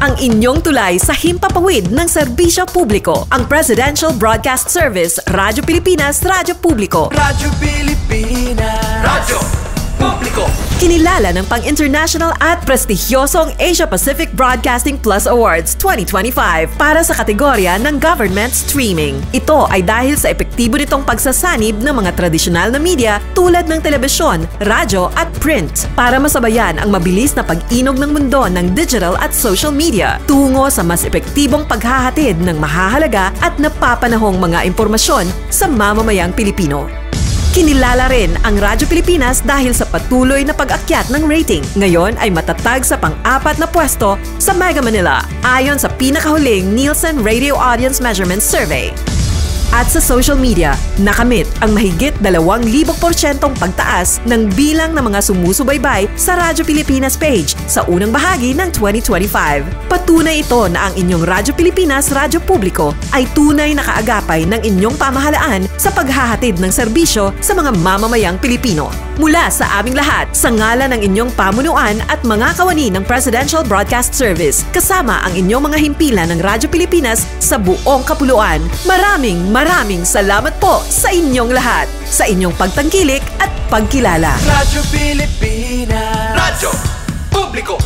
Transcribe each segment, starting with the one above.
ang inyong tulay sa himpapawid ng serbisyo publiko. Ang Presidential Broadcast Service, Radyo Pilipinas, Radyo Publiko. Radyo Pilipinas. Radyo Publiko. Kinilala ng pang-international at prestigyosong Asia Pacific Broadcasting Plus Awards 2025 para sa kategorya ng Government Streaming. Ito ay dahil sa epektibo nitong pagsasanib ng mga tradisyonal na media tulad ng telebisyon, radyo at print para masabayan ang mabilis na pag-inog ng mundo ng digital at social media tungo sa mas epektibong paghahatid ng mahahalaga at napapanahong mga impormasyon sa mamamayang Pilipino. Kinilala rin ang Radyo Pilipinas dahil sa patuloy na pag-akyat ng rating. Ngayon ay matatag sa pang-4 na pwesto sa Mega Manila ayon sa pinakahuling Nielsen Radio Audience Measurement Survey. At sa social media, nakamit ang mahigit 2,000% pagtaas ng bilang ng mga sumusubaybay sa Radyo Pilipinas page sa unang bahagi ng 2025. Patunay ito na ang inyong Radyo Pilipinas, Radyo Publiko ay tunay na kaagapay ng inyong pamahalaan sa paghahatid ng serbisyo sa mga mamamayang Pilipino. Mula sa aming lahat, sa ngalan ng inyong pamunuan at mga kawani ng Presidential Broadcast Service, kasama ang inyong mga himpilan ng Radyo Pilipinas sa buong kapuluan. Maraming salamat po sa inyong lahat, sa inyong pagtangkilik at pagkilala. Radyo Pilipinas. Radyo Publiko.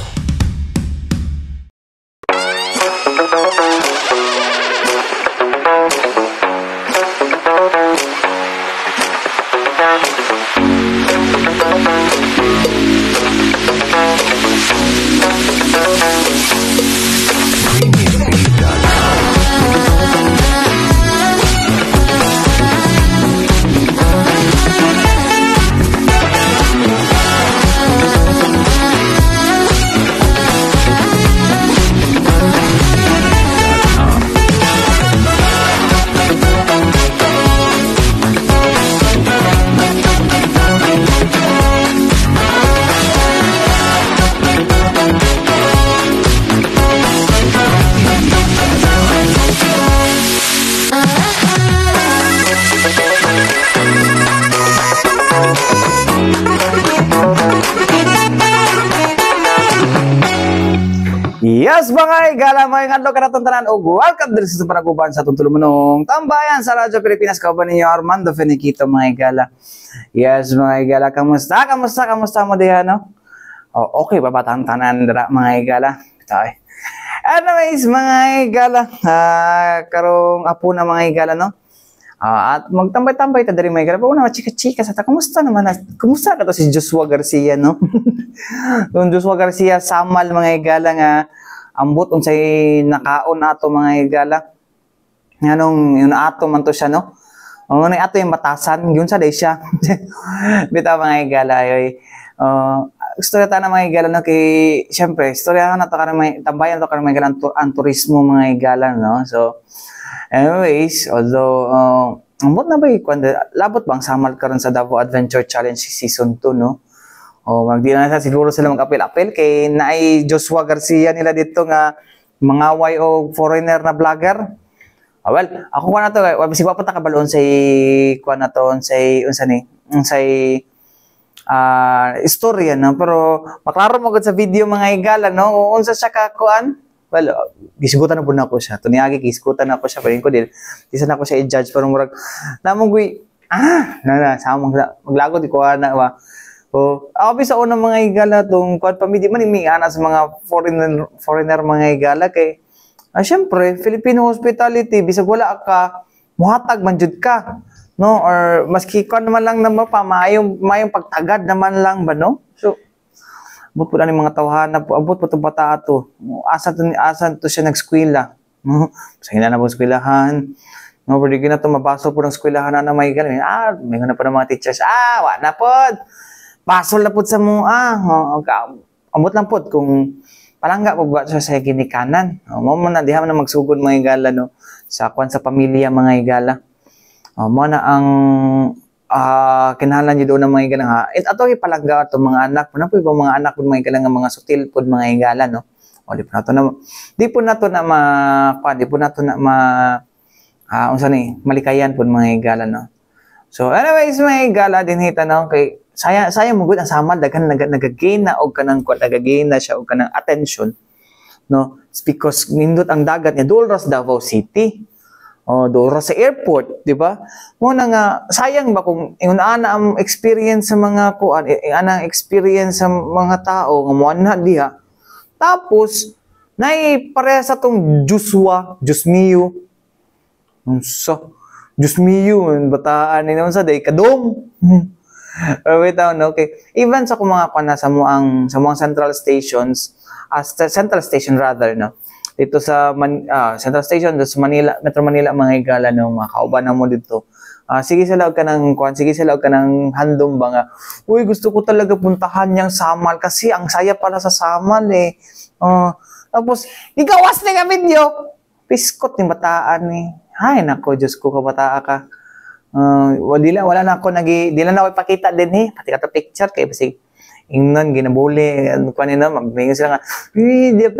Yes, mga igala, mga adlaw karatong tanan og welcome diri sa panaguban sa tulong tambayan sa Radyo Pilipinas. Kauban ninyo Armando Feniquito, mga igala. Yes, mga igala, kamusta mo diha, no? Oh, okay ba tanan dira, mga igala? Tay. Anyways, mga igala, karong apo na, mga igala, no? At magtambay-tambay ta diri, mga igala. Paguna chika-chika sa ta. Kumusta ka to si Joshua Garcia, no? Yung Joshua Garcia samal, mga igala, nga ambot unsay nakaon ato, mga igala. Nganong yun ato man to siya, no? Nganong ato yung batasan, yun sa day siya. Bita, mga igala, ayoy. Istorya ta na, mga igala, no? Kay syempre istorya na to karon, may tambayan to karon, mga igala, ang turismo, mga igala, no? So anyways, although ambot na ba labot bang samal karon sa Davao Adventure Challenge Season 2, no? Magdi na siguro sila mag-apel kay naay Joshua Garcia nila dito nga mangaway o foreigner na vlogger. Well, ako ko na to, bisig pa ta kabalon sa kuan na to, unsay istorya, no? Pero maklaro mo gud sa video, mga igala, no? Unsa siya ka kuan? Well, gisigutan na po na ako siya. Tuniagi, gisigutan na ako siya. Pero ko din, isa na ako siya i-judge. Pero murag, namang gui, sama maglago, di ko na, ba? Ako sa unang, mga igala, itong kuwan pa, di man imiana sa mga foreigner, mga igala, kay, syempre, Filipino hospitality, bisag wala ka, muhatag, manjud ka, no? Or, maski kuwan naman lang naman pa, mayong pagtagad naman lang ba, no? So, abot po na ng mga tawhana po, abot po itong bata ato. Asan to siya nag-skwila. Sa na po skwilahan. No, pwede na ito mabasol po ng skwilahan na may galing. May gana pa ng mga teachers. Wala na po. Basol na po sa mga. Abot lang po kung palangga po ba siya sa ginikanan. Mo na, di na magsugod, mga igala, no? Sa kwan sa pamilya, mga igala. Mo na ang kinahanglan niyo doon ng mga igala nga. Ato ipalangga ito, mga anak po na po, mga anak po, mga igala nga, mga sutil po, mga igala, no? Di po na to na malikayan po, mga igala, no? So anyways, mga igala, dinhita, no? Kay sayang mo gud ang samal, daghan nagagain na og kanang nagagain na siya og kanang attention, no? because nindot ang dagat niya dool ra sa Davao City. O dool ra sa airport, di ba? Mo na nga sayang ba kung ana ang experience sa mga kuan, ana experience sa mga tao nga mo na diha. Tapos nay pareha sa tong Joshua, Diyos mio. So, Diyos mio, bataan ni naman sa day kadong. Wait down, okay. Even sa kung mga kuan sa mga central stations, central station rather, no. Dito sa Central Station, sa Manila, Metro Manila, mga higala, no, mga kauban na mo dito. Sige sila ka ng handom ba nga, uy, gusto ko talaga puntahan yung Samal kasi ang saya pala sa Samal eh. Tapos, igawas na nga video. Piskot ni bataan eh. Ay, nako, Diyos ko, kabataa ka. Wala na ako ipakita din eh. Pati ka picture kay basig. Ingnan, ginabuli, kanina, magmingan sila nga,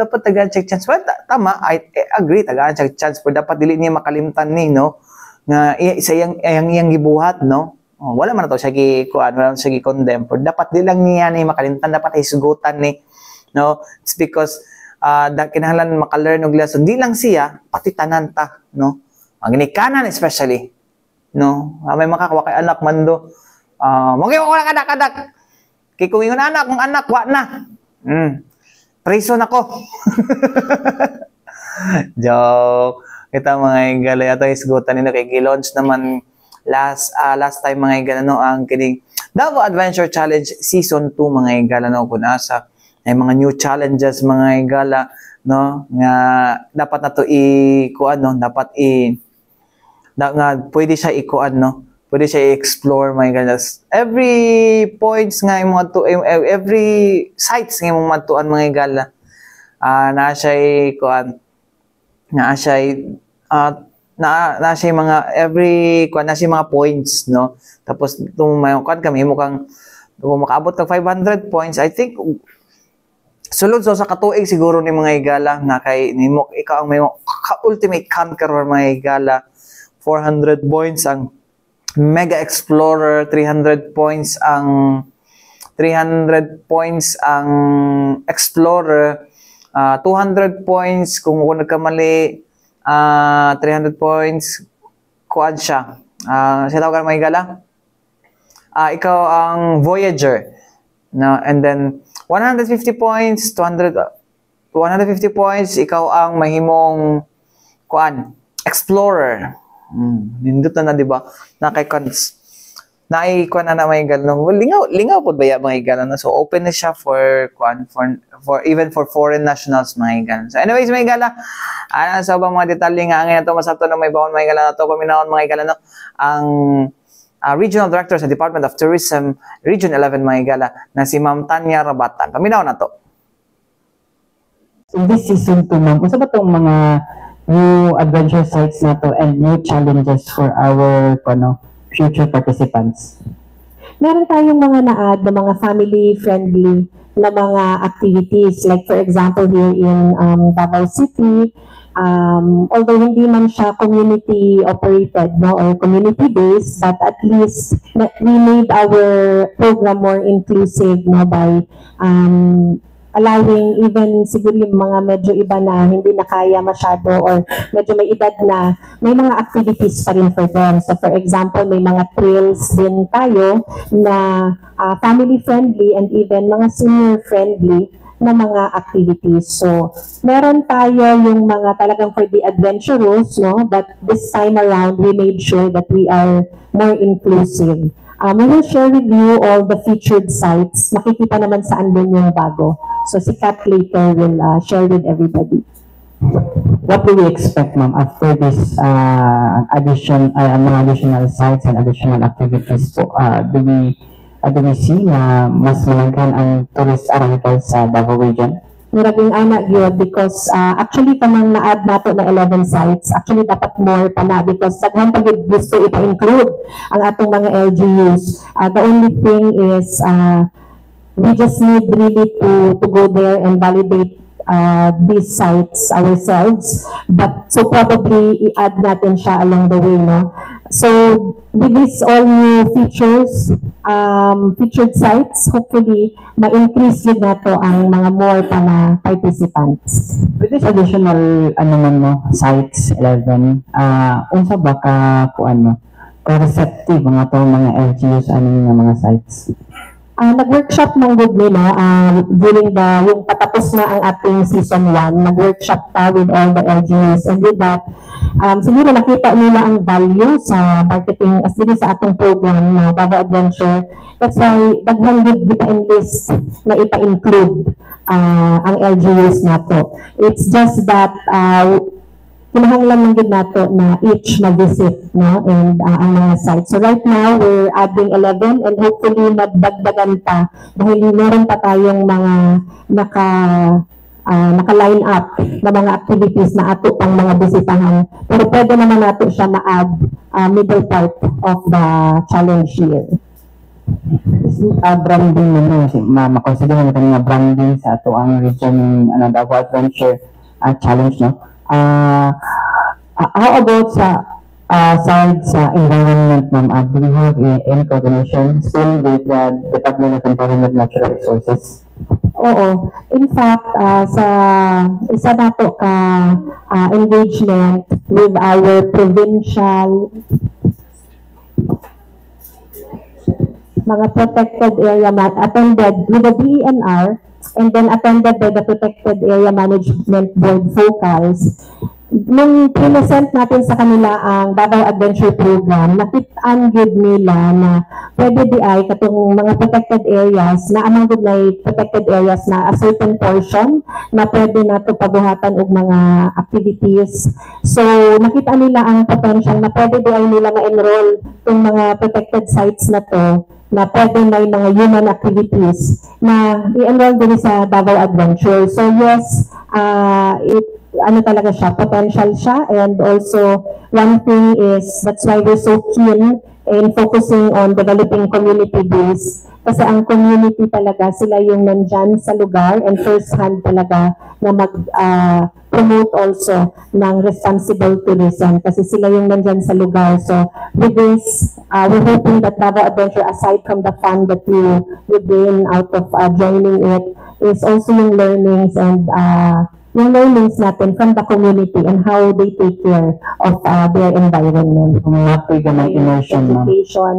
dapat tagaan check chance. Well, tama, I agree, tagaan check chance, pero dapat dili niya makalimtan ni, no? Nga, isa yang gibuhat, no? Wala man na to siya wala man siya gi-condemn, pero dapat di lang niya ni makalimtan, dapat isugutan ni, no? It's because, kinahanglan maka-learn og lesson, di lang siya, pati tanan ta, no? Ang ginikanan especially, no? May makakawa kay anak man do, magiwa ko na kadak-kadak, kaya kung yung anak, wa na. Prison ako. Joke. Kita mga higala, ito isgutan nila kay G-launch naman last time mga higala, no, ang kining Davao Adventure Challenge Season 2 mga higala, no, kung asa ay mga new challenges mga higala, no, nga dapat na to pwede siya ikuan, no. Pwede siya i-explore, my goodness. Every points nga yung mga every sites nga yung mga tuan, mga igala. Na siya mga mga points, no? Tapos itong may kami mo kang kung makaabot kang 500 points, I think sulod so sa katuig siguro ni mga igala na kay nimo ikaw ang may ultimate conqueror, mga igala. 400 points ang Mega Explorer, 300 points ang Explorer, 200 points kung nagkamali, 300 points kuan siya. Siya tawag mga higala? Ikaw ang Voyager. No, and then 150 points, 150 points, ikaw ang mahimong kuan, Explorer. Nindot na, di ba? Naikuan na may galong. Well, lingaw po ba mga higalan na? So, open na siya for even for foreign nationals, mga higalan. So, anyways, mga higala, sa bang mga detalye nga ngayon ito, masakto na may bawon mga higala na ito, paminahon mga higala, no? Ang Regional Director sa Department of Tourism, Region 11, mga higala, na si Ma'am Tanya Rabatan. Paminahon na ito. So, this season 2, ma'am, kung sa ba itong mga new adventure sites na to and new challenges for our future participants? Meron tayong mga na-add na mga family-friendly na mga activities. Like for example, here in Davao City, although hindi man siya community-operated, no, or community-based, but at least we made our program more inclusive, no, by allowing even siguro yung mga medyo iba na hindi na kaya masyado or medyo may edad na, may mga activities pa rin for them. So for example, may mga trails din tayo na family-friendly and even mga senior-friendly na mga activities. So meron tayo yung mga talagang for the adventurous, no? But this time around, we made sure that we are more inclusive. We will share with you all the featured sites. Makikita naman saan din yung bago. So si Kat later will share with everybody. What do we expect, ma'am, after this mga additional sites and additional activities po? Do we see na mas malaghan ang tourist arrival sa Davao region? Maraming anak yun because actually kamang na-add nato na 11 sites, actually dapat more pa na because saghan pag gusto ipa-include ang atong mga LGUs. The only thing is we just need really to go there and validate these sites ourselves, but so probably i-add natin siya along the way, no? So with these all new features, featured sites, hopefully, ma-increase yun na to ang mga more pa na participants. With this additional sites 11, unsa ba ka receptive mga to mga LGUs nga mga sites? Nag-workshop ng good nila during yung patapos na ang ating season 1, nag-workshop pa with all the LGUs, and with that, siguro nakita nila ang value sa marketing as din sa atong program na Davao Adventure. That's why daghan gid kita enlist na ipa-include ang LGUs nato. It's just that kinahanglan lang din nato na each mag-visit, no, and ang mga sites. So right now, we're adding 11 and hopefully magdagdagan pa dahil meron pa tayong mga naka-line up na mga activities na ato pang mga bisitahan. Pero pwede naman nato siya ma-add middle part of the challenge year. Branding makonsider natin nga branding sa ato ang region Davao Adventure challenge, no? How about sa side sa environment, ma'am? Do we have any coordination still with the Department of Environment and Natural Resources? Oo. In fact, sa isa na to ka engagement with our provincial mga protected area attended with the DENR and then attended by the Protected Area Management Board Focals. Nung present natin sa kanila ang Davao Adventure Program, nakitaan good nila na pwede di ay katong mga protected areas na amang good na protected areas na a certain portion na pwede na ito pabuhatan og mga activities. So nakita nila ang potential na pwede di ay nila ma-enroll itong mga protected sites na to na pwede may mga human activities na i-enroll din sa Davao Adventure. So yes, talaga siya, potential siya, and also one thing is that's why we're so keen in focusing on developing community base. Kasi ang community talaga, sila yung nandyan sa lugar and first hand talaga na mag-promote also ng responsible tourism kasi sila yung nandyan sa lugar. So with this, we're hoping that Davao Adventure, aside from the fun that you gain out of joining it, is also yung learnings and yung learnings natin from the community and how they take care of their environment. Education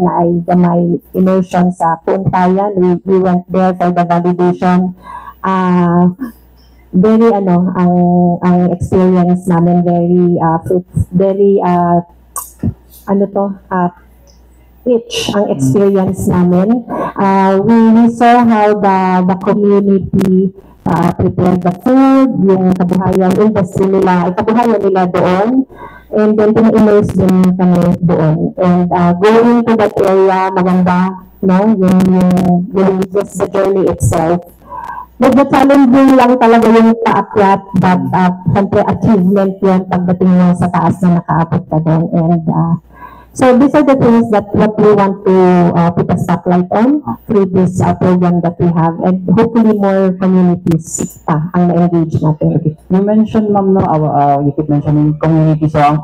na ay gamay immersion sa Puntayan. We went there for the validation. Very ang experience namin very rich ang experience namin. We saw how the community prepare the food, yung kabuhayan industry nila, kabuhayan nila doon, and then pina-immerse din kami doon. And going to that area, maganda, no? Yung just the journey itself. Medyo challenging lang talaga yung paakyat, but siyempre achievement yun pagdating mo sa taas na nakaabot ka doon. And so these are the things that what we want to put a spotlight on through this program that we have, and hopefully more communities ang na-engage natin. Okay. You mentioned, ma'am, no, you keep mentioning community. So ang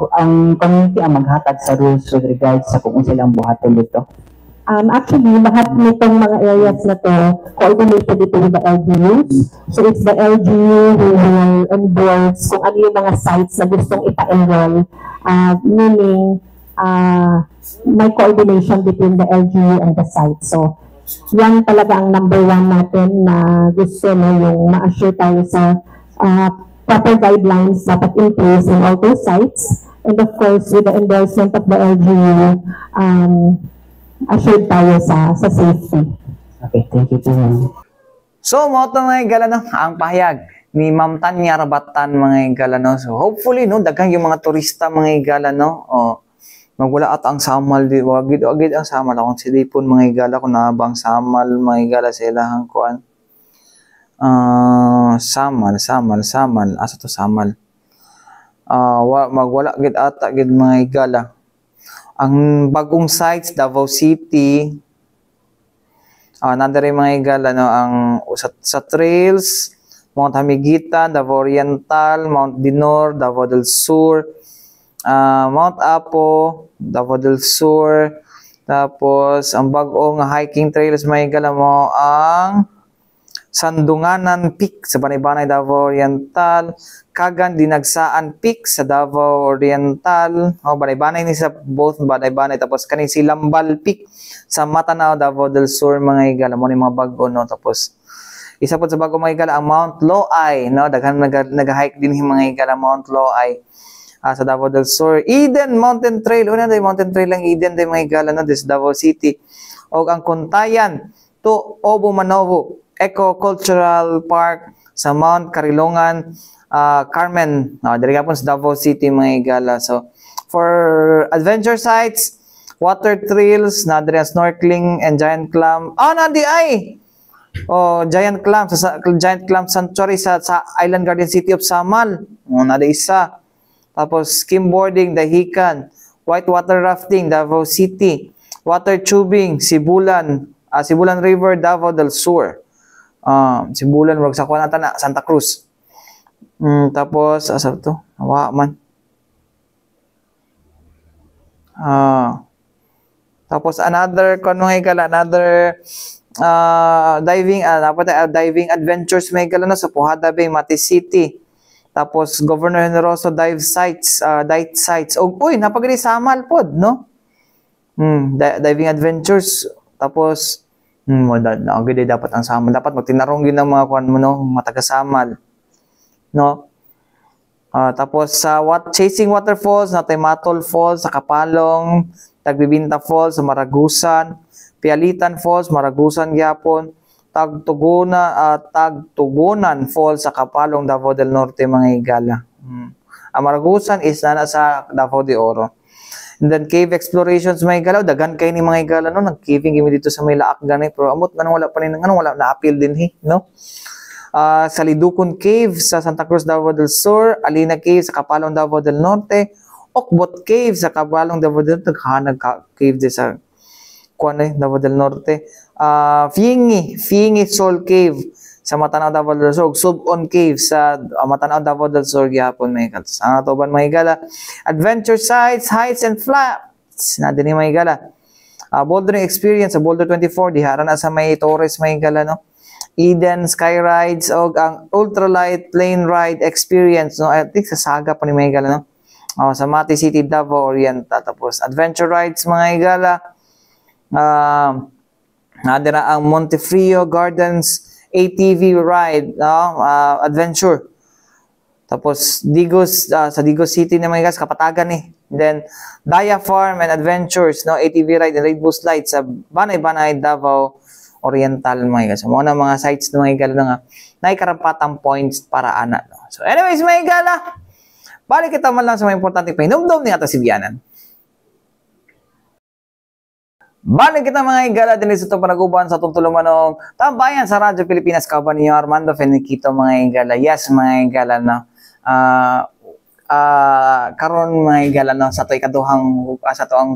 community ang maghatag sa rules with regards sa kung silang buhaton dito? Actually, lahat nitong mga areas na to coordinated dito with the LGUs. So it's the LGU who will endorse kung ano yung mga sites na gustong ipa-enroll, meaning may coordination between the LGU and the site. So, yan talaga ang number one natin na gusto na yung ma-assure tayo sa proper guidelines dapat in place in all those sites. And of course, with the endorsement of the LGU, assured tayo sa safety. Okay, thank you too. So, mga mga igala, no, ang pahayag ni Ma'am Tanya Rabatan, mga igala, no. So, hopefully, no, daghang yung mga turista, mga igala, no. Magwala at ang samal, wagid ang samal akong silipon, mga igala, kung naabang samal, mga igala, sa ilahang kuan. Samal, asa to samal? Magwala gid ata gid mga igala. Ang bagong sites, Davao City, nandari mga igala, no, ang sa trails, Mount Hamiguitan, Davao Oriental, Mount Dinor, Davao del Sur, Mount Apo, Davao del Sur, Tapos ang bag-o nga hiking trails may gala mo ang Sandunganan Peak sa Banay-Banay, Davao Oriental, Kagan Dinagsaan Peak sa Davao Oriental. Banay-Banay ni sa both Banay-Banay, tapos kaning Silambal Peak sa Matanao, Davao del Sur mga higala mo ni mga bag-o, no. Tapos isa po sa bago mga higala ang Mount Loay, no. Daghan nag-hike din yung mga higala Mount Loay sa Davao del Sur. Eden Mountain Trail, una day mountain trail lang Eden day mga higala, no, this Davao City. O ang Kuntayan to Obo Manovo Eco-Cultural Park sa Mount Carilongan, Carmen, diri kapon sa Davao City mga higala. So for adventure sites, water trails, na diri snorkeling and giant clam. Nadi ay Giant Clam sa Giant Clam Sanctuary sa Island Garden City of Samal. Nadi isa. Tapos skimboarding Dahican, whitewater rafting Davao City, water tubing Sibulan River, Davao del Sur. Sibulan wag sa kuan na Santa Cruz. Tapos asa to? Awa man. Tapos another diving adventures may gala na sa Puhada Bay, Mati City. Tapos Governor Generoso dive sites. Uy, napagani Samal pod, no? Diving adventures. Tapos gede dapat ang Samal. Dapat magtinarong yun ng mga kuan mo, no? Mataga Samal, no? Tapos sa Chasing Waterfalls, natay Matol Falls sa Kapalong, Tagbibinta Falls sa Maragusan, Pialitan Falls, Maragusan gyapon, Tagtugunan Falls sa Kapalong, Davao del Norte mga higala. Ang Maragusan is na sa Davao de Oro. And then cave explorations mga higala, daghan kay ni mga higala no, nag-caving gimi dito sa may Laak ganay, pero amot ganun wala pa rin, wala na appeal din no. Sa Lidukon Cave sa Santa Cruz, Davao del Sur, Alina Cave sa Kapalong, Davao del Norte, Okbot Cave sa Kapalong, Davao del Norte, cave din sa Davao del Norte, Fiingi Soul Cave sa Matanao, Davao del Sur, Subon Cave sa Matanao, Davao del Sur gyapon may higala. Ang atoban mga higala, adventure sites, heights and flats na din mga higala. Bouldering experience sa Boulder 24 dihara na sa may Torres mga higala, no. Eden Sky Rides o ang ultralight plane ride experience, no. I think sa Saga pa ni mga higala, no. Sa Mati City, Davao Oriental. Tapos adventure rides mga higala, nadira ang Montefrio Gardens ATV ride, no, adventure. Tapos Digos sa Digos City na mga guys, Kapatagan eh. Then Daya Farm and Adventures, no, ATV ride and rainbow slide sa Banay-Banay, Davao Oriental mga guys. So, mga mga sites na mga higala nga naikarampatang points para ana, no. So anyways mga higala, balik kita man lang sa mga importante pahinumdum ni ato si Bianan. Balik kita mga higala din sa itong panaguban sa itong tulumanong tambayan sa Radyo Pilipinas. Kauban ninyo Armando Feniquito mga higala. Yes mga higala, no. Karon mga higala, no, sa ito ikaduhang sa ito ang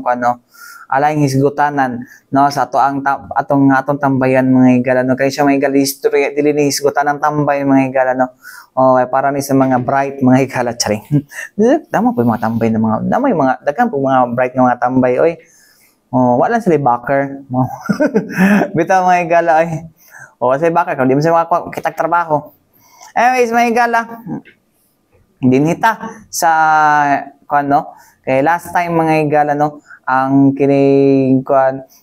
alayng hisgutanan, no, sa ito ang atong tambayan mga higala, no. Kaya siya mga higala history dili ni hisgutanan tambay mga higala, no. Para ni sa mga bright mga higala charing. Tama po yung mga tambay na mga damay mga daghan po mga bright na mga tambay oy. Wala sila backer. Bitaw mga higala ay. Sila backer kung di mo sila kitag trabaho. Anyways mga higala, dinhita sa kay last time mga higala, no, ang kining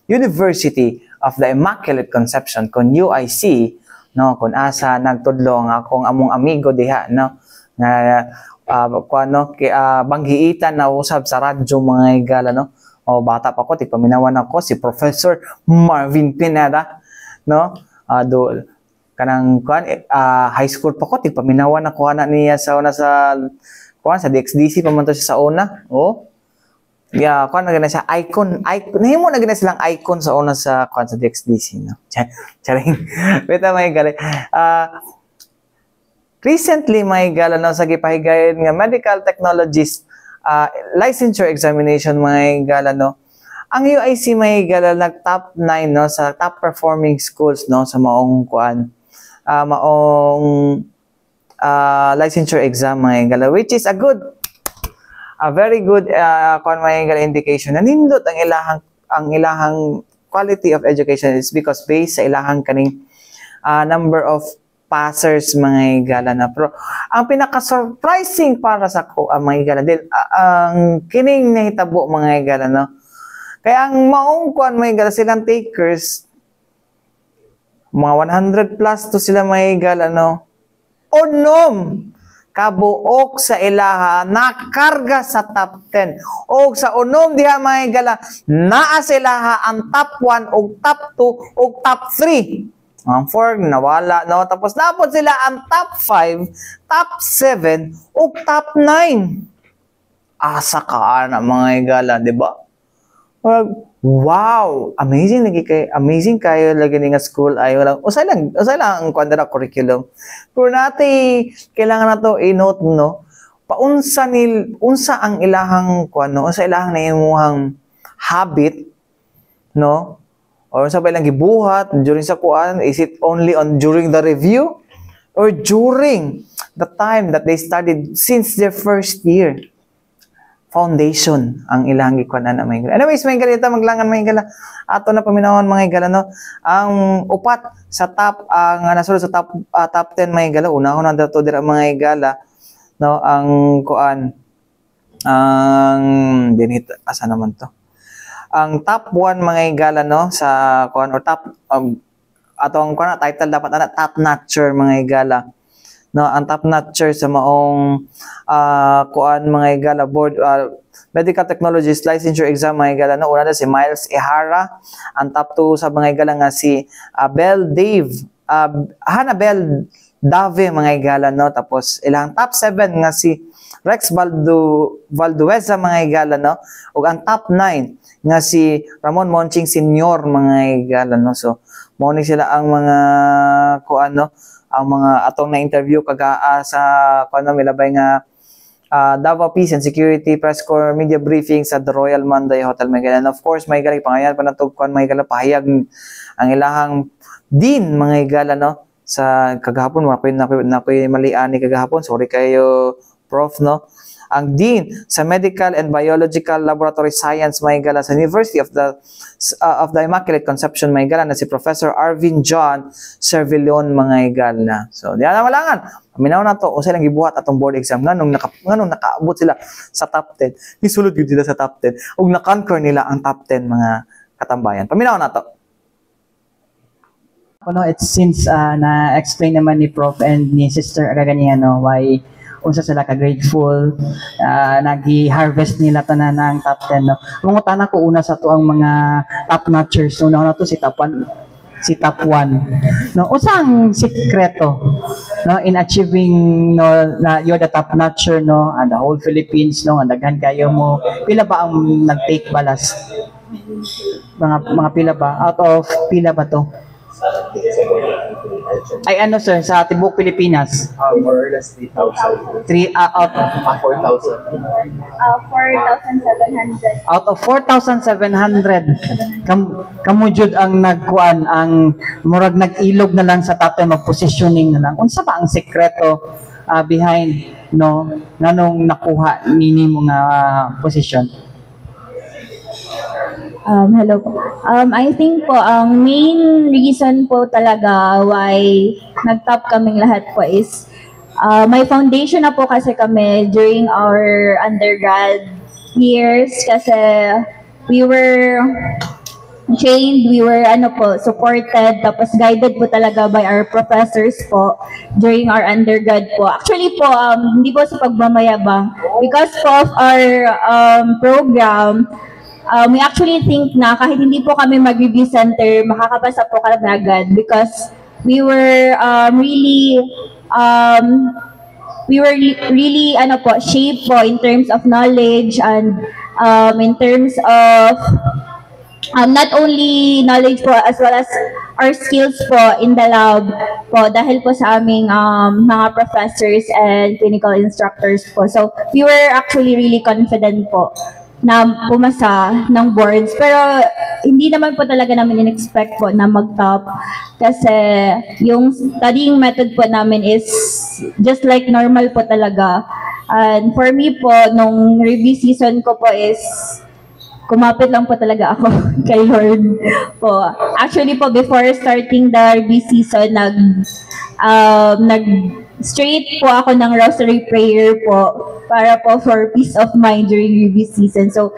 University of the Immaculate Conception kun UIC, no, kun asa nagtudlo nga akong among amigo diha, no, nga banggiitan na usab sa radyo mga higala, no. Bata pa ko, tigpaminawan ako si Professor Marvin Pineda, no. Kanang high school pa ko, tigpaminawan ako anak niya sa una sa DXDC pamanto siya sa una. Yeah, na gina siya icon. Nahimo na gina silang icon sa una sa sa DXDC, no. Charing. Beta may gali. Recently may gala no sa gipahigayon nga medical technologist licensure examination mga higala, no. Ang UIC mga higala nag top 9, no, sa top performing schools, no, sa maong licensure exam mga higala, which is a very good mga higala indication na nindot ang ilahang ang ilahang quality of education is because based sa ilahang kaning number of passers mga higala na. Pero ang pinaka-surprising para sa ko mga higala ang kining nahitabo mga higala no. Kaya ang maong kuan mga higala silang takers mga 100 plus to sila mga higala no. Unom kabuok sa ilaha nakarga sa top 10 o sa unom diha mga higala naa sa ilaha ang top 1 o top 2 o top 3 ang 4 nawala no tapos dapat sila ang top 5 top 7 o top 9 asa ka na mga higala di ba wow amazing kayo lagi ni nga school ay wala usay lang ang kwandara curriculum pero nati kailangan nato i-note no unsa ang ilahang kuno unsa ilahang naimuhang habit no or unsa ba ilang gibuhat during sa kuan is it only on during the review or during the time that they studied since their first year foundation ang ilang gikuanan na mga higala. Anyways, mga higala, maglangan mga higala. Ato na paminahon mga higala, no? Ang upat sa top, ang nasulod sa top 10 mga higala, unahon na dato dira mga higala, no? Ang kuan, ang, dinito, asa naman to? Ang top 1 mga higala, no? Sa kuan, or top, atong kuan, title dapat na top notcher mga higala. No, ang top notcher sa maong kuan mga higala board medical technologies licensure exam mga higala no una na si Miles Ehara ang top 2 sa mga higala nga si Hannabel Dave mga higala no tapos ilang top 7 nga si Rex Valdueza mga higala no ug ang top 9 nga si Ramon Monching Senior mga higala no so mo ni sila ang mga kuan no ang mga atong na-interview sa kuno milabay nga Davao Peace and Security Press Corps Media Briefing sa The Royal Manday Hotel Magalan. Of course, may higala pangayan pa natog kuan may higala pahayag ang ilahang din mga higala no sa kagahapon nakoy malian ni kagahapon. Sorry kayo prof no. Ang Dean sa Medical and Biological Laboratory Science mga higala sa University of the Immaculate Conception mga higala na si Professor Arvin John Cervillon mga higala. So, diyan na malangan. Minaw na to, usay lang gibuhat atong board exam nganong nakaabot sila sa top 10. Nisulod gyud sila sa top 10 ug na-conquer nila ang top 10 mga katambayan. Paminaw na to. It's since na-explain naman ni Prof and ni Sister Araganiano why unsa sila ka grateful nagi-harvest nila tanan ang top 10 no mangutana ko una sa to ang mga top notchers una na to si top 1 no unsa ang sikreto no in achieving no na you're the top notcher no and the whole Philippines no ang daghan kayo mo pila ba ang nag-take balas mga pila ba out of pila ba to ay ano sir sa tibuok Pilipinas more or less 3,000 out of 4,000 4,700. out of 4,700 kamo jud ang nagkuan ang murag nag-ilog na lang sa top 10 mag-positioning na lang unsa ba ang sekreto behind no nganong nakuha nimo nga position. Hello po. I think po, ang main reason po talaga why nag-top kaming lahat po is may foundation na po kasi kami during our undergrad years kasi we were trained, we were supported, tapos guided po talaga by our professors po during our undergrad po. Actually po, hindi po sa pagmamayabang, because po of our program, we actually think na kahit hindi po kami mag-review center, makakapasa po kami agad because we were really shaped po in terms of knowledge and in terms of not only knowledge po as well as our skills po in the lab po dahil po sa aming mga professors and clinical instructors po. So we were actually really confident po na pumasa ng boards. Pero hindi naman po talaga namin in-expect po na mag-top kasi yung studying method po namin is just like normal po talaga. And for me po, nung review season ko po is kumapit lang po talaga ako kay Lord po. Actually po, before starting the review season, nag straight po ako ng rosary prayer po para po for peace of mind during review season. So,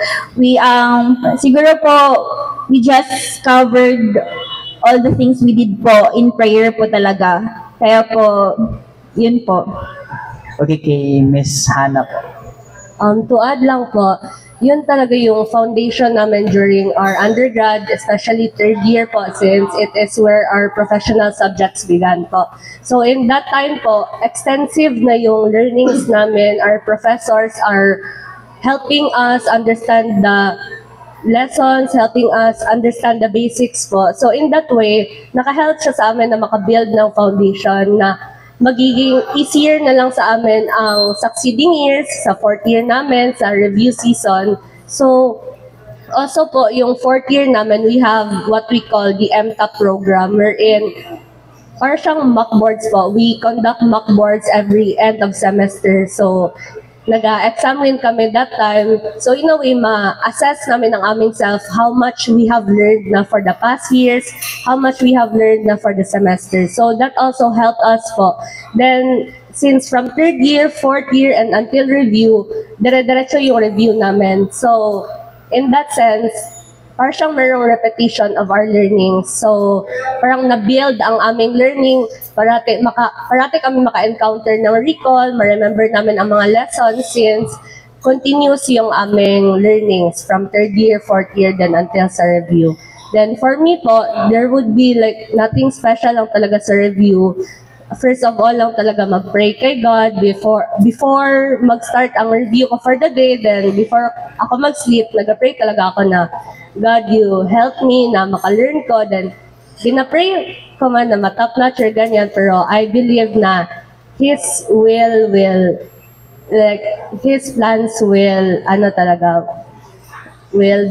siguro po, we just covered all the things we did po in prayer po talaga. Kaya po, yun po. Okay, kay Miss Hannah po. To add lang po, yun talaga yung foundation namin during our undergrad, especially third year po, since it is where our professional subjects began po. So in that time po, extensive na yung learnings namin. Our professors are helping us understand the lessons, helping us understand the basics po. So in that way, nakahelp siya sa amin na makabuild ng foundation na magiging easier na lang sa amin ang succeeding years, sa fourth year namin, sa review season. So, also po, yung fourth year namin, we have what we call the MTAP program, wherein para siyang mock boards po. We conduct mock boards every end of semester. So, nag-examine kami that time. So, in a way, ma-assess namin ang aming self how much we have learned na for the past years, how much we have learned na for the semester. So, that also helped us po. Then, since from third year, fourth year, and until review, dire-diretso yung review namin. So, in that sense, parang siyang mayroong repetition of our learning. So, parang na-build ang aming learning, parati kami maka-encounter ng recall, ma-remember namin ang mga lessons since continuous yung aming learnings from third year, fourth year, then until sa review. Then for me po, there would be like nothing special lang talaga sa review. First of all lang talaga mag-pray kay God before mag-start ang review ko for the day. Then before ako mag-sleep, nag-pray talaga ako na, God, you help me na maka-learn ko. Then pinapray ko man na matap notch or ganyan, pero I believe na His plans will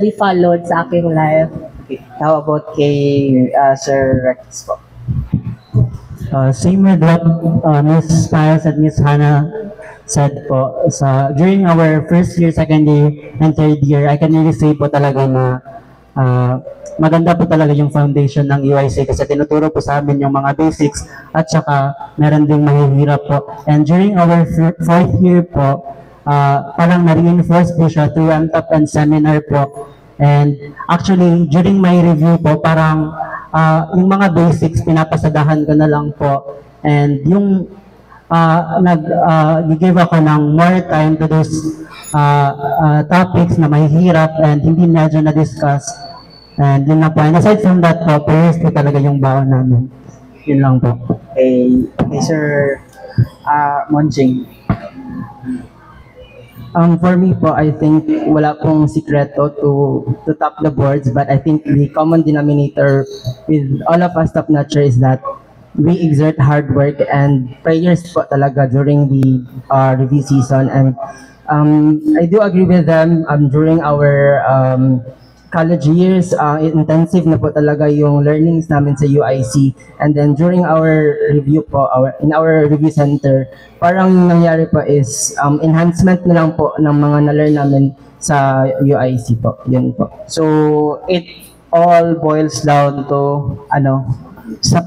be followed sa aking life. Okay. How about kay Sir Rex po? Same with what Ms. Piles and Ms. Hannah said po. During our first year, second year, and third year, I can really say po talaga na maganda po talaga yung foundation ng UIC kasi tinuturo po sa amin yung mga basics at saka meron ding mahihirap po. And during our fourth year po, parang na-reinforce po siya through MTAP and seminar po. And actually, during my review po, parang yung mga basics, pinapasadahan ko na lang po. And yung nag-give ako ng more time to those topics na mahihirap and hindi medyo na-discuss. And yun lang po. And aside from that po, prayers po talaga yung baon namin. Yun lang po. Kay Sir Monjing. For me po, I think wala pong sikreto to top the boards, but I think the common denominator with all of us top notcher is that we exert hard work and prayers po talaga during the review season. And I do agree with them during our college years, intensive na po talaga yung learnings namin sa UIC. And then during our review po, in our review center, parang nangyari po is enhancement na lang po ng mga na-learn namin sa UIC po. Yun po. So, it all boils down to, sa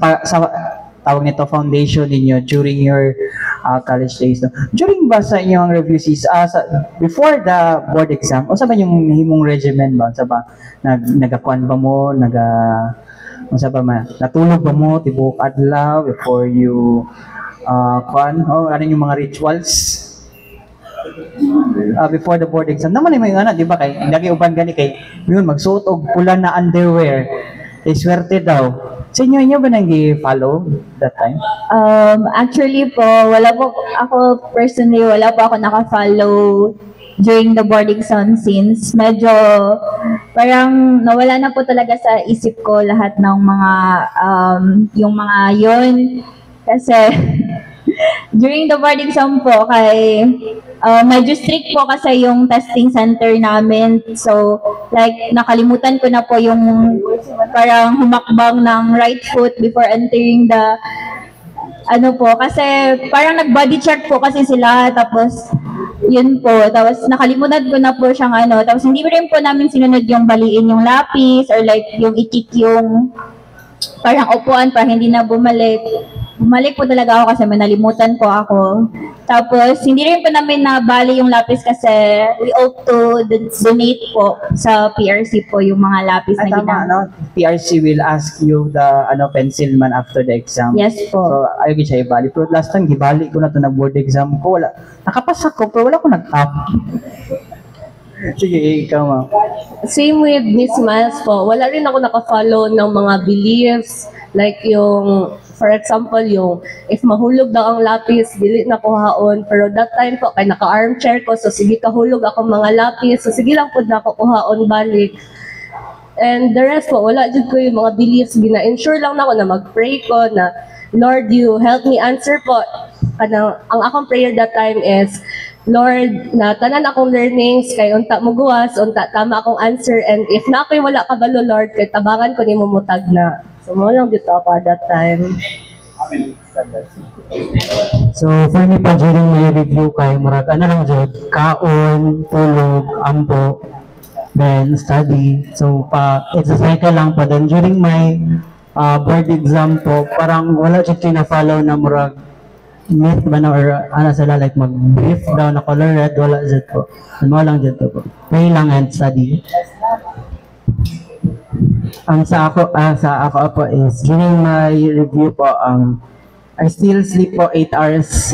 tawag nito, foundation ninyo during your college days. No? During ba sa inyong review season, before the board exam, o sa ba yung himong regimen ba? Sa ba, nagakuan ba mo, natulog ba mo, tibok adlaw before you ano yung mga rituals? Before the board exam. Naman yung mga di ba kay, lagi uban gani kay, yun, magsuot og pula na underwear. Swerte daw. Sa inyo ba nang i-follow that time? Actually po, personally, wala po ako naka-follow during the board exam since medyo parang nawala na po talaga sa isip ko lahat ng mga yung mga yun. Kasi during the board exam po medyo strict po kasi yung testing center namin. So, like, nakalimutan ko na po yung parang humakbang ng right foot before entering the ano po, kasi parang nag-body check po kasi sila, tapos yun po, tapos nakalimutan ko na po siyang ano, tapos hindi rin po namin sinunod yung baliin yung lapis or like yung i-kick yung parang upuan para hindi na bumalik. Bumalik po talaga ako kasi may nalimutan po ako. Tapos, hindi rin po namin nabali yung lapis kasi we opt to donate po sa PRC po yung mga lapis na Tama, ginamit. PRC will ask you the pencil man after the exam. Yes po. So, ayaw siya ibali. Pero last time, gibali ko na to nag-board exam ko. Wala. Nakapasa ko, pero wala ko nag-top. Sige, ikaw ma. Same with Miss Miles po. Wala rin ako nakafollow ng mga beliefs. Like yung, for example, yung if mahulog daw ang lapis, dili na kuhaon. Pero that time po, kay naka-armchair ko, so sige kahulog ako mga lapis. So sige lang po na ako kuhaon balik. And the rest po, wala dyan ko yung mga beliefs. Gina-ensure lang na ako na mag-pray ko na, Lord, you help me answer po. Ang akong prayer that time is, Lord, na tanan akong learnings, kay unta mo guwas, unta tama akong answer, and if na ako'y wala kabalo, Lord, kay tabangan ko ni mumutag na. So, mo lang dito ako at that time. So for me pa during my review kay murag ano lang jud kaon, tulog, ambo, then study. So it's a cycle lang pa. Then during my board exam po, parang wala jud na-follow na murag myth ba na or ano sila like mag-brief daw na color red, wala jud po. Mo lang jud po. Pray lang and study. Ang sa ako po is during my review po I still sleep po 8 hours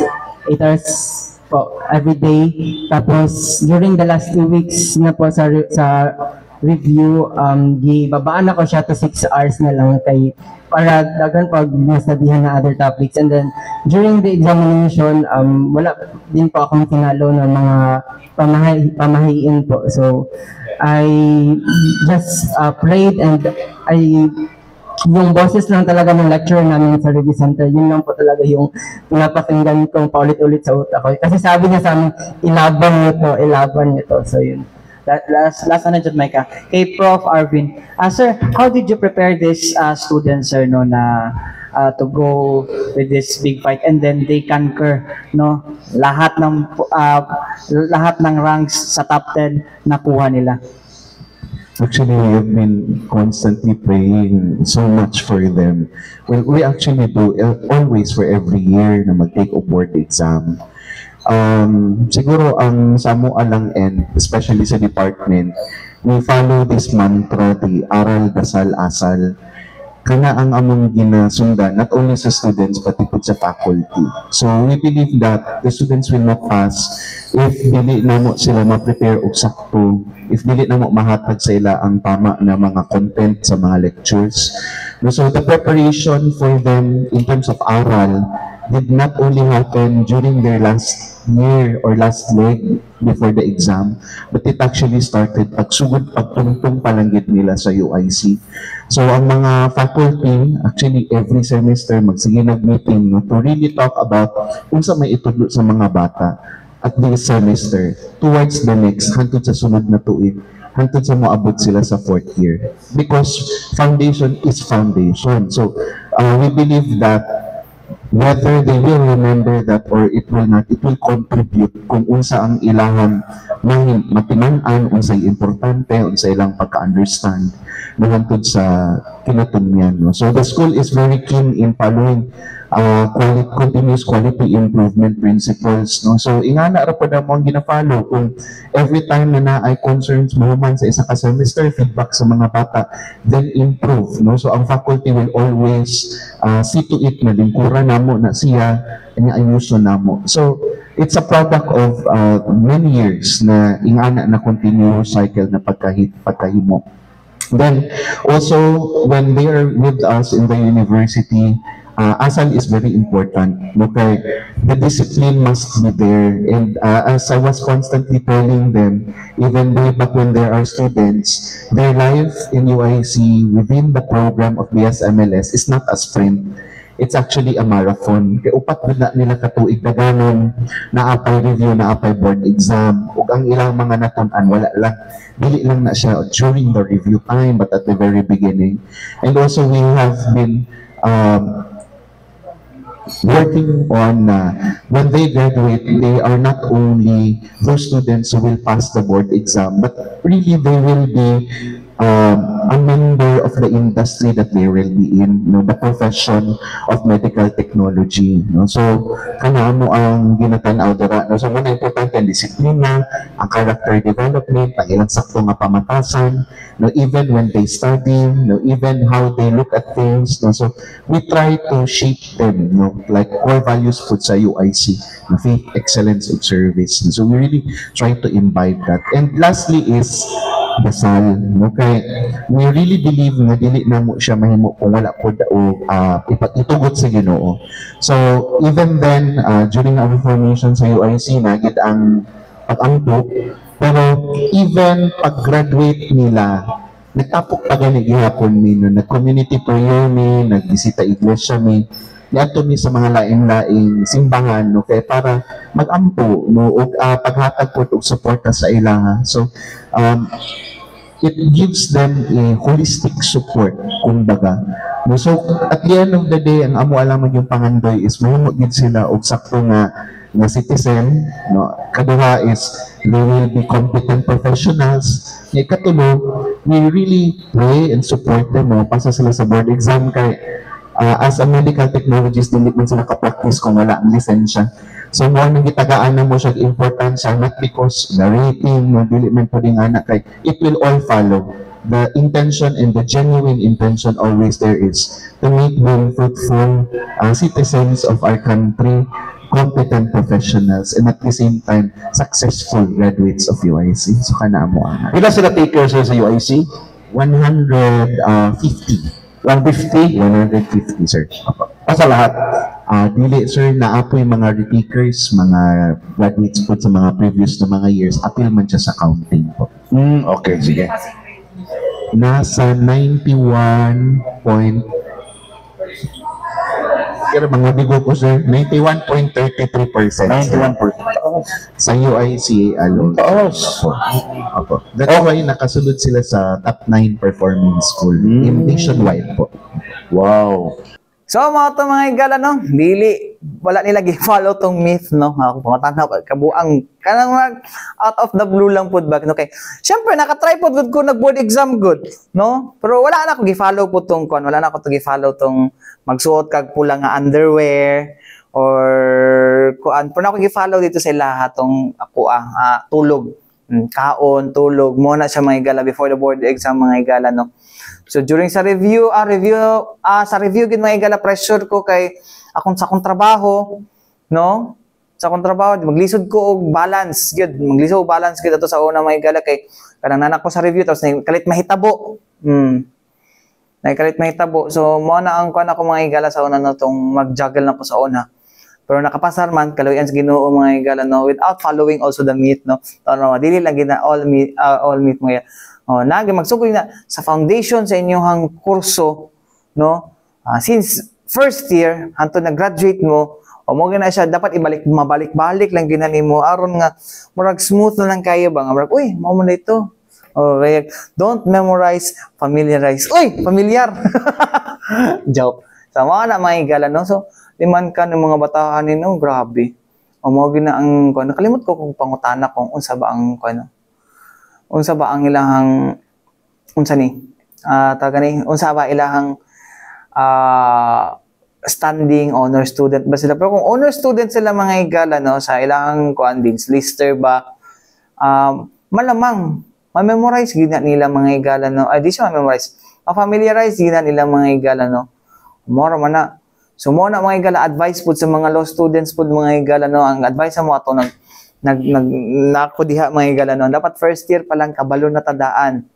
po every day. Tapos during the last 2 weeks na po sa review gibabaan ako siya to 6 hours na lang kay para dagan pag nastudihan na other topics. And then during the examination wala din po akong pinalo ng mga pamahiin po. So I just prayed and yung boses lang talaga ng lecturer namin sa review center, yun lang po talaga yung pinapakinggan kong paulit-ulit sa utak ko. Kasi sabi niya sa amin, ilaban niyo to. So yun. Last na dyan, Micah. Kay Prof. Arvin. Sir, how did you prepare these students, sir, no, na to go with this big fight and then they conquer, no, lahat ng ranks sa top 10 nakuha nila? Actually, we have been constantly praying so much for them. Well, we actually do always for every year na mag-take a board exam. Siguro ang sa mua lang and especially sa department, we follow this mantra, the aral, dasal, asal. Kana ang among ginasunda, not only sa students, but ito sa faculty. So, we believe that the students will not pass if dili na mo sila ma-prepare og sakto, if dili na mo mahatag sa ila ang tama na mga content sa mga lectures. So, the preparation for them in terms of aral did not only happen during their last year or last leg before the exam, but it actually started pagtungtong palanggit nila sa UIC. So ang mga faculty, actually every semester magsige nag-meeting no, to really talk about kung sa may itudlo sa mga bata at this semester towards the next, hantod sa sunod na tuig, hantod sa moabot sila sa 4th year. Because foundation is foundation. So we believe that whether they will remember that or it will not, it will contribute kung unsa ang ilahang matiman-an, unsay importante, unsay ilang pagka-understand nahantod sa kinatunyan. No? So the school is very keen in following continuous quality improvement principles. No? So ingana ra pa mo ang gina-follow kung every time na naay concerns mahuman sa isa ka semester, feedback sa mga bata, then improve. No? So ang faculty will always see to it na lingkura namo na siya, kanya ayuso namo. So it's a product of many years na ingana na continuous cycle na pagkahimo. Then also when they are with us in the university, asal is very important. Okay, the discipline must be there, and as I was constantly telling them, even way back when there are students, their life in UIC within the program of BSMLS is not a sprint. It's actually a marathon. Kaya upat na nila katuig na ganon, naapay review, naapay board exam, ug ang ilang mga natun-an, wala lang, dili lang na siya during the review time, but at the very beginning. And also we have been working on when they graduate, they are not only those students who will pass the board exam, but really they will be a member of the industry that they will be in, the profession of medical technology. So, kanamo ang ginatanaw dira. So, muna importante ang disiplina, ang character development, ang ilang sakto nga pamatasan, even when they study, even how they look at things. So, we try to shape them, like core values po sa UIC, faith, excellence, of service. So, we really try to imbibe that. And lastly is dasal. Kaya we really believe na dili na mo siya mahimo kung wala po itugot sa Ginoo. So even then, during our formation sa UIC, nagid ang pag-ampo, pero even pag-graduate nila, nagtapok pa gani gihapon mi, nag-community prayer mi, nagbisita iglesia mi, niadto mi sa mga laing-laing simbahan, kaya para mag-ampo, o paghatag po og suporta sa ilaha. So it gives them a holistic support, kumbaga. So, at the end of the day, ang amo alaman yung pangandoy is mahimot gid sila og sakto nga citizen, kaduha is they will be competent professionals. Katulo, we really pray and support them, pasa sila sa board exam kay as a medical technologist, hindi man sila ka-practice kung wala ang lisensya. So, mo nang gitagaan na mo siya importansya, not because the rating, dili man po din anak kay, it will all follow. The intention and the genuine intention always there is to make them fruitful citizens of our country, competent professionals, and at the same time, successful graduates of UIC. So, kana mo anak. Ilan sila takers sa UIC? 150. 150? 150, sir. Sa lahat? Dili, sir, naapoy mga retakers, mga graduates po sa mga previous na mga years, appeal man siya sa counting po. Okay, sige. Nasa 91 point... Kaya mga bigo ko, sir, 91.33%. 91%. Sa UIC alone. Opo. That's why nakasulod sila sa top 9 performing school in nationwide po. Wow. So, mga igala, dili, wala nila gi-follow tong myth, Ako pamatanaw, kabuang, kanang out of the blue lang po ba, okay. Siyempre, nakatry po good ko, nag-board exam good, Pero wala na ako gi-follow po tong, wala na ako gi-follow tong magsuot kag pula nga underwear, or kuan, pero ako gi-follow dito sa lahat tong tulog, kaon, tulog, muna siya mga igala before the board exam mga igala, So during sa review gid mga igala, pressure ko kay sa akong trabaho, Sa akong trabaho maglisod ko og balance gid, ato sa una mga igala kay kanang nanak ko sa review tapos kalit mahitabo. Kalit mahitabo. So mo na ang kuan ako mga igala sa una tong mag-juggle na ko sa una. Pero nakapasar man kalawian sa Ginoo mga igala, without following also the myth, dili lang gina all myth mga nagi magsugoy na sa foundation sa inyong kurso, since first year hangtod na graduate mo, mo gina siya dapat mabalik-balik lang ginani mo aron nga murag smooth na lang kayo ba nga murag mao man ito. Kaya don't memorize, familiarize. Familiar. Joke. Sa mga na mga igala, So, liman ka ng mga batahan grabe. Mo gina ang nakalimot ko kung pangutana kung unsa ba ang unsa ba ilahang unsa ilahang standing honor student ba sila, pero kung honor student sila mga igala sa ilahang dean's lister ba, malamang ma-memorize gid nila mga igala di siya ma-memorize, ma-familiarize gid nila mga igala mora man na. So mo na mga igala, advice pud sa mga law students pud mga igala ang advice mo ato nagdiha mga igala dapat first year pa lang kabalo na tadaan,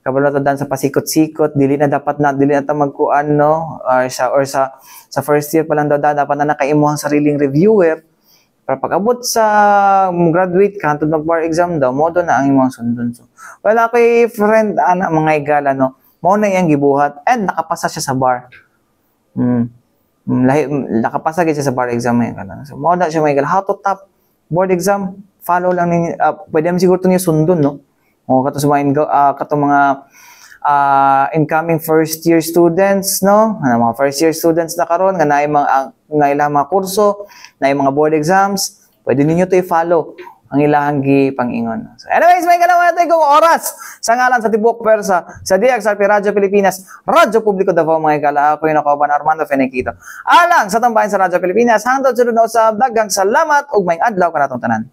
kabalo na tadaan sa pasikot-sikot, dili na ta magkuan or sa first year pa lang dapat na nakaimo ang sariling reviewer para pag-abot sa graduate ka hangtod mag-bar exam daw modo na ang imong sundon. So wala kay friend mga igala mo na iyang gibuhat and nakapasa siya sa bar. Nakapasa gid siya sa bar exam mga igala. So mo na siya mga igala, how to top board exam, follow lang ninyo, pwede naman siguro ito niyo sundon, kato sa mga incoming first year students, no? Mga first year students na karon nga naay ilang mga kurso, naay mga board exams, pwede ninyo to i-follow ang ilahang gipang-ingon. So anyways, may ganawa natin kung oras sa ngalan sa Tibok Persa sa DXRP Radyo Pilipinas, Radyo Publiko Davao mga igala. Ako yung nakauban Armando Feniquito. Alang sa tambayan sa Radyo Pilipinas, hangtod sunod na usab, daghang salamat ug may adlaw kanatong tanan.